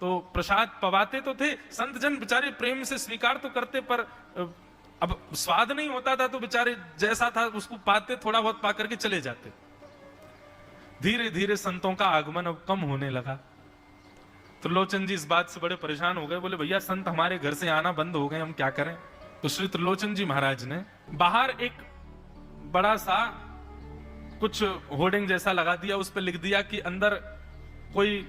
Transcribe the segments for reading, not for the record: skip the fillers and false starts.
तो प्रसाद पवाते तो थे, संत जन बेचारे प्रेम से स्वीकार तो करते, पर अब स्वाद नहीं होता था तो बेचारे जैसा था उसको पाते, थोड़ा बहुत पा करके चले जाते। धीरे धीरे संतों का आगमन अब कम होने लगा। त्रिलोचन जी इस बात से बड़े परेशान हो गए, बोले भैया संत हमारे घर से आना बंद हो गए, हम क्या करें। तो श्री त्रिलोचन जी महाराज ने बाहर एक बड़ा सा कुछ होर्डिंग जैसा लगा दिया, उस पर लिख दिया कि अंदर कोई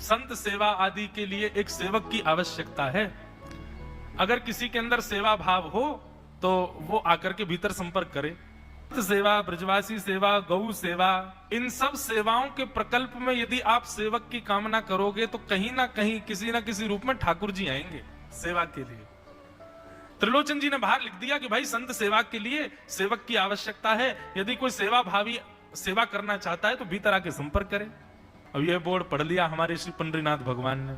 संत सेवा आदि के लिए एक सेवक की आवश्यकता है, अगर किसी के अंदर सेवा भाव हो तो वो आकर के भीतर संपर्क करे। सेवा, ब्रजवासी सेवा, गौ सेवा, इन सब सेवाओं के प्रकल्प में यदि आप सेवक की कामना करोगे तो कहीं ना कहीं किसी ना किसी रूप में ठाकुर जी आएंगे सेवा के लिए। त्रिलोचन जी ने बाहर लिख दिया कि भाई संत सेवा के लिए सेवक की आवश्यकता है, यदि कोई सेवा भावी सेवा करना चाहता है तो भीतर आके संपर्क करे। अब यह बोर्ड पढ़ लिया हमारे श्री पंडरीनाथ भगवान ने,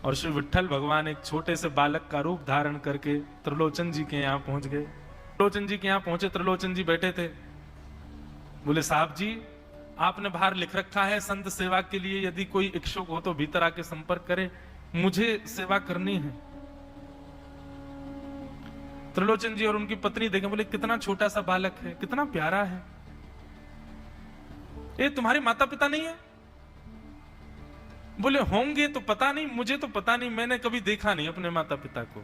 और श्री विट्ठल भगवान एक छोटे से बालक का रूप धारण करके त्रिलोचन जी के यहाँ पहुंच गए। त्रिलोचन जी के यहाँ पहुंचे, त्रिलोचन जी बैठे थे। बोले साहब जी, आपने बाहर लिख रखा है संत सेवा के लिए यदि कोई इच्छुक हो तो भीतर आके संपर्क करे, मुझे सेवा करनी है। त्रिलोचन जी और उनकी पत्नी देखें, बोले कितना छोटा सा बालक है, कितना प्यारा है, ये तुम्हारे माता पिता नहीं है? बोले होंगे तो पता नहीं, मुझे तो पता नहीं, मैंने कभी देखा नहीं अपने माता पिता को।